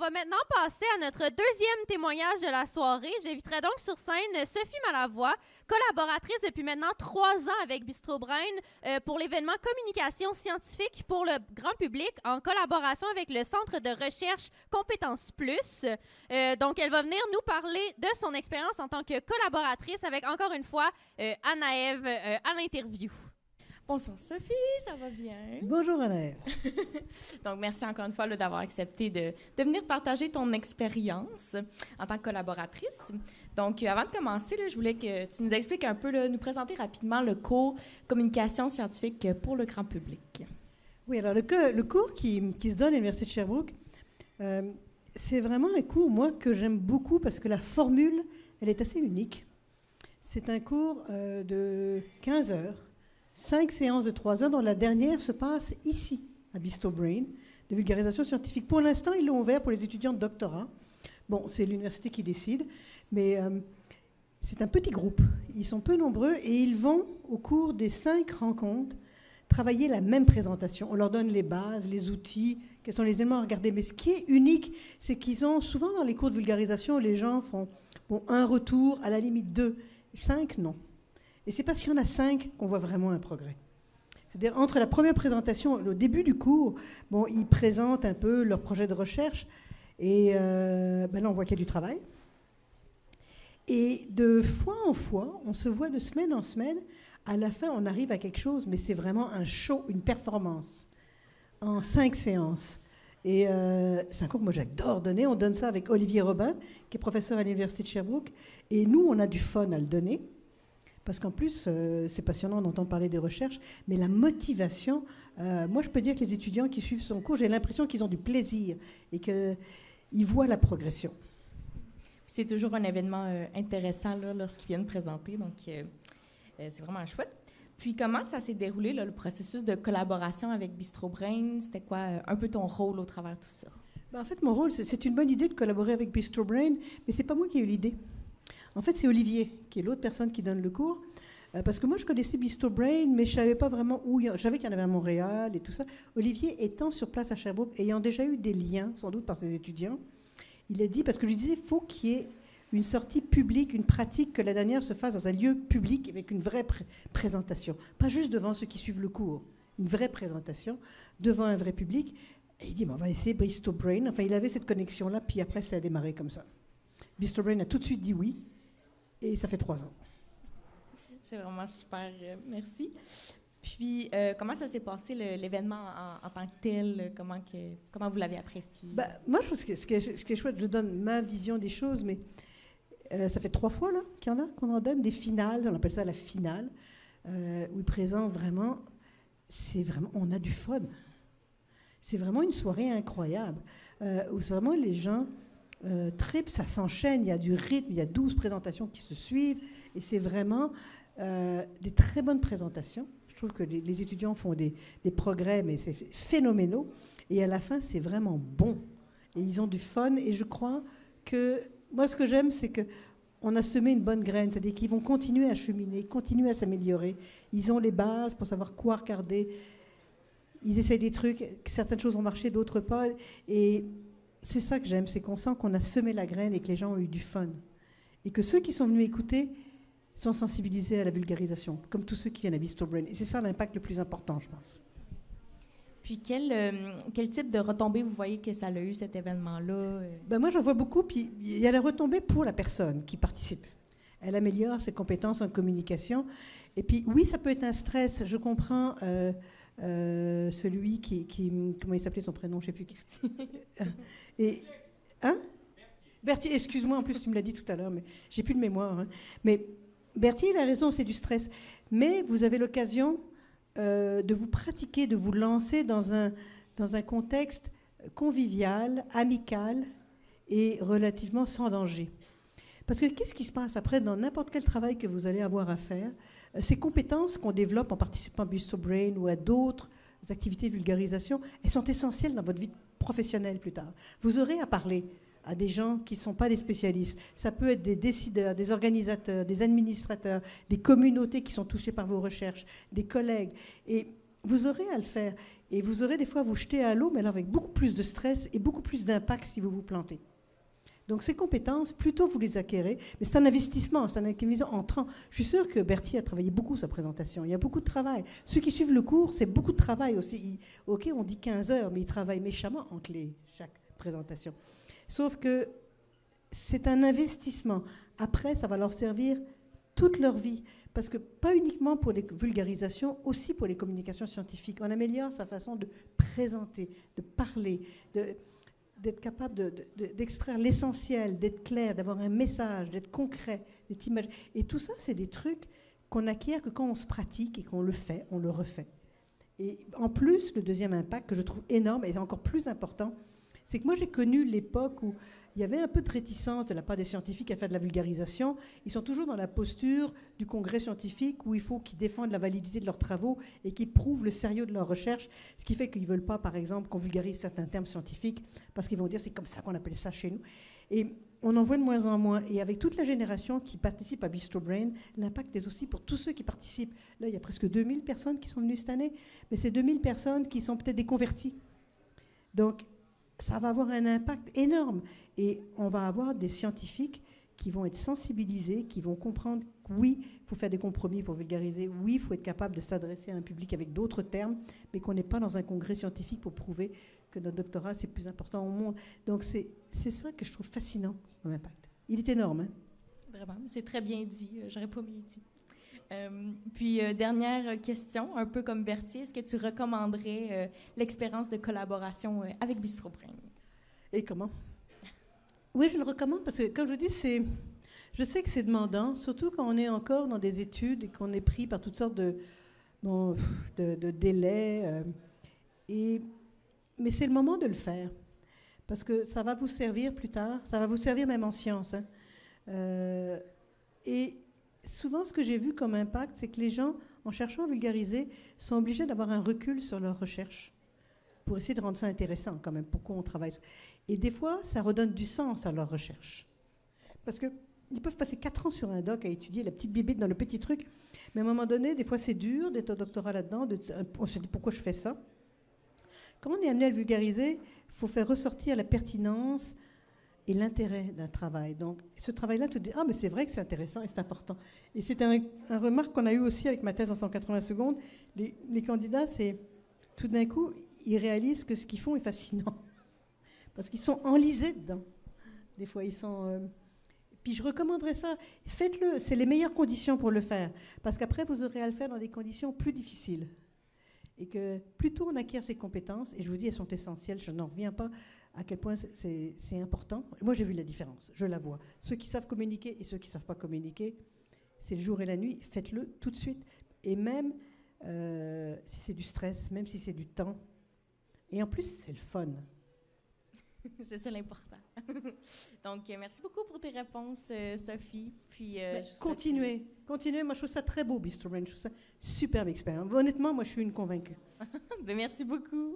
va maintenant passer à notre deuxième témoignage de la soirée. J'inviterai donc sur scène Sophie Malavoie, collaboratrice depuis maintenant 3 ans avec Bistro Brain pour l'événement Communication scientifique pour le grand public en collaboration avec le Centre de recherche Compétences Plus. Donc, elle va venir nous parler de son expérience en tant que collaboratrice avec, encore une fois, Anna-Ève à l'interview. Bonsoir Sophie, ça va bien? Bonjour Anna-Ève. Donc, merci encore une fois là, d'avoir accepté de venir partager ton expérience en tant que collaboratrice. Donc, avant de commencer, là, je voulais que tu nous expliques un peu, là, nous présenter rapidement le cours Communication scientifique pour le grand public. Oui, alors le cours qui se donne à l'Université de Sherbrooke, c'est vraiment un cours, moi, que j'aime beaucoup parce que la formule, elle est assez unique. C'est un cours de 15 heures. 5 séances de 3 heures, dont la dernière se passe ici, à Bistro Brain, de vulgarisation scientifique. Pour l'instant, ils l'ont ouvert pour les étudiants de doctorat. Bon, c'est l'université qui décide, mais c'est un petit groupe. Ils sont peu nombreux et ils vont, au cours des 5 rencontres, travailler la même présentation. On leur donne les bases, les outils, quels sont les éléments à regarder. Mais ce qui est unique, c'est qu'ils ont, souvent dans les cours de vulgarisation, les gens font un retour, à la limite 2. 5, non. Et c'est parce qu'il y en a 5 qu'on voit vraiment un progrès. C'est-à-dire, entre la première présentation et le début du cours, ils présentent un peu leur projet de recherche. Et là, on voit qu'il y a du travail. Et de fois en fois, on se voit de semaine en semaine. À la fin, on arrive à quelque chose, mais c'est vraiment un show, une performance, en 5 séances. Et c'est un cours que moi j'adore donner. On donne ça avec Olivier Robin, qui est professeur à l'Université de Sherbrooke. Et nous, on a du fun à le donner. Parce qu'en plus, c'est passionnant d'entendre parler des recherches, mais la motivation, moi je peux dire que les étudiants qui suivent son cours, j'ai l'impression qu'ils ont du plaisir et qu'ils voient la progression. C'est toujours un événement intéressant là, lorsqu'ils viennent présenter, donc c'est vraiment chouette. Puis comment ça s'est déroulé, là, le processus de collaboration avec Bistro Brain? C'était quoi un peu ton rôle au travers de tout ça? En fait, mon rôle, c'est une bonne idée de collaborer avec Bistro Brain, mais c'est pas moi qui ai eu l'idée. En fait, c'est Olivier, qui est l'autre personne qui donne le cours. Parce que moi, je connaissais Bistro Brain, mais je ne savais pas vraiment où. Je savais qu'il y en avait à Montréal et tout ça. Olivier étant sur place à Sherbrooke, ayant déjà eu des liens, sans doute par ses étudiants, il a dit, parce que je lui disais, il faut qu'il y ait une sortie publique, une pratique, que la dernière se fasse dans un lieu public avec une vraie présentation. Pas juste devant ceux qui suivent le cours. Une vraie présentation devant un vrai public. Et il dit, on va essayer Bistro Brain. Enfin, il avait cette connexion-là, puis après, ça a démarré comme ça. Bistro Brain a tout de suite dit oui. Et ça fait 3 ans. C'est vraiment super, merci. Puis, comment ça s'est passé l'événement en tant que tel? Comment vous l'avez apprécié? Moi, je trouve que ce qui est chouette, je donne ma vision des choses, mais ça fait 3 fois là, qu'il y en a, qu'on en donne, des finales, on appelle ça la finale, où ils présentent vraiment, on a du fun. C'est vraiment une soirée incroyable, où vraiment les gens... ça s'enchaîne, il y a du rythme, il y a 12 présentations qui se suivent, et c'est vraiment des très bonnes présentations. Je trouve que les étudiants font des progrès, mais c'est phénoménaux, et à la fin, c'est vraiment bon. Et ils ont du fun, et je crois que, moi, ce que j'aime, c'est qu'on a semé une bonne graine, c'est-à-dire qu'ils vont continuer à cheminer, continuer à s'améliorer. Ils ont les bases pour savoir quoi regarder. Ils essayent des trucs, certaines choses vont marcher, d'autres pas, et... c'est ça que j'aime, c'est qu'on sent qu'on a semé la graine et que les gens ont eu du fun. Et que ceux qui sont venus écouter sont sensibilisés à la vulgarisation, comme tous ceux qui viennent à Bistro Brain. Et c'est ça l'impact le plus important, je pense. Puis quel type de retombées vous voyez que ça a eu, cet événement-là? Moi, j'en vois beaucoup. Puis il y a la retombée pour la personne qui participe. Elle améliore ses compétences en communication. Et puis, oui, ça peut être un stress. Je comprends... celui qui... Comment il s'appelait son prénom? Je ne sais plus. Et, hein? Berthier, excuse-moi, en plus tu me l'as dit tout à l'heure, mais j'ai plus de mémoire. Hein. Mais Berthier, il a raison, c'est du stress. Mais vous avez l'occasion de vous pratiquer, de vous lancer dans un contexte convivial, amical et relativement sans danger. Parce que qu'est-ce qui se passe après dans n'importe quel travail que vous allez avoir à faire? Ces compétences qu'on développe en participant à Bistro Brain ou à d'autres activités de vulgarisation, elles sont essentielles dans votre vie professionnelle plus tard. Vous aurez à parler à des gens qui ne sont pas des spécialistes. Ça peut être des décideurs, des organisateurs, des administrateurs, des communautés qui sont touchées par vos recherches, des collègues. Et vous aurez à le faire. Et vous aurez des fois à vous jeter à l'eau, mais alors avec beaucoup plus de stress et beaucoup plus d'impact si vous vous plantez. Donc ces compétences, plutôt vous les acquérez, mais c'est un investissement, c'est un investissement entrant. Je suis sûre que Bertie a travaillé beaucoup sa présentation, il y a beaucoup de travail. Ceux qui suivent le cours, c'est beaucoup de travail aussi. Ok, on dit 15 heures, mais ils travaillent méchamment entre chaque présentation. Sauf que c'est un investissement. Après, ça va leur servir toute leur vie. Parce que pas uniquement pour les vulgarisations, aussi pour les communications scientifiques. On améliore sa façon de présenter, de parler, d'être capable d'extraire l'essentiel, d'être clair, d'avoir un message, d'être concret, d'être imagé. Et tout ça, c'est des trucs qu'on acquiert que quand on se pratique et qu'on le fait, on le refait. Et en plus, le deuxième impact que je trouve énorme et encore plus important, c'est que moi j'ai connu l'époque où il y avait un peu de réticence de la part des scientifiques à faire de la vulgarisation. Ils sont toujours dans la posture du congrès scientifique où il faut qu'ils défendent la validité de leurs travaux et qu'ils prouvent le sérieux de leurs recherches, ce qui fait qu'ils ne veulent pas, par exemple, qu'on vulgarise certains termes scientifiques parce qu'ils vont dire c'est comme ça qu'on appelle ça chez nous. Et on en voit de moins en moins. Et avec toute la génération qui participe à Bistro Brain, l'impact est aussi pour tous ceux qui participent. Là, il y a presque 2000 personnes qui sont venues cette année, mais c'est 2000 personnes qui sont peut-être des convertis. Donc, ça va avoir un impact énorme. Et on va avoir des scientifiques qui vont être sensibilisés, qui vont comprendre que oui, il faut faire des compromis pour vulgariser, oui, il faut être capable de s'adresser à un public avec d'autres termes, mais qu'on n'est pas dans un congrès scientifique pour prouver que notre doctorat, c'est le plus important au monde. Donc, c'est ça que je trouve fascinant, mon impact. Il est énorme. Hein? Vraiment, c'est très bien dit. J'aurais pas mieux dit. Puis, dernière question, un peu comme Bertie, est-ce que tu recommanderais l'expérience de collaboration avec Bistro Brain? Et comment? Oui, je le recommande parce que, comme je vous dis, je sais que c'est demandant, surtout quand on est encore dans des études et qu'on est pris par toutes sortes de délais. Mais c'est le moment de le faire parce que ça va vous servir plus tard, ça va vous servir même en sciences. Hein. Et souvent, ce que j'ai vu comme impact, c'est que les gens, en cherchant à vulgariser, sont obligés d'avoir un recul sur leur recherche pour essayer de rendre ça intéressant quand même, pourquoi on travaille. Et des fois, ça redonne du sens à leur recherche. Parce qu'ils peuvent passer 4 ans sur un doc à étudier la petite bibite dans le petit truc, mais à un moment donné, des fois, c'est dur d'être au doctorat là-dedans, on se dit pourquoi je fais ça. Quand on est amené à le vulgariser, il faut faire ressortir la pertinence et l'intérêt d'un travail. Donc, ce travail-là, tu te dis, ah, mais c'est vrai que c'est intéressant et c'est important. Et c'est un remarque qu'on a eu aussi avec ma thèse en 180 secondes. Les candidats, c'est tout d'un coup, ils réalisent que ce qu'ils font est fascinant. Parce qu'ils sont enlisés dedans. Des fois, ils sont... Puis je recommanderais ça. Faites-le. C'est les meilleures conditions pour le faire. Parce qu'après, vous aurez à le faire dans des conditions plus difficiles. Et que plus tôt on acquiert ces compétences, et je vous dis, elles sont essentielles, je n'en reviens pas à quel point c'est important. Moi, j'ai vu la différence, je la vois. Ceux qui savent communiquer et ceux qui ne savent pas communiquer, c'est le jour et la nuit. Faites-le tout de suite. Et même si c'est du stress, même si c'est du temps. Et en plus, c'est le fun. C'est ça l'important. Donc, merci beaucoup pour tes réponses, Sophie. Puis, continuez. Moi, je trouve ça très beau, Bistro Brain. Je trouve ça superbe expérience. Honnêtement, moi, je suis une convaincue. Merci beaucoup.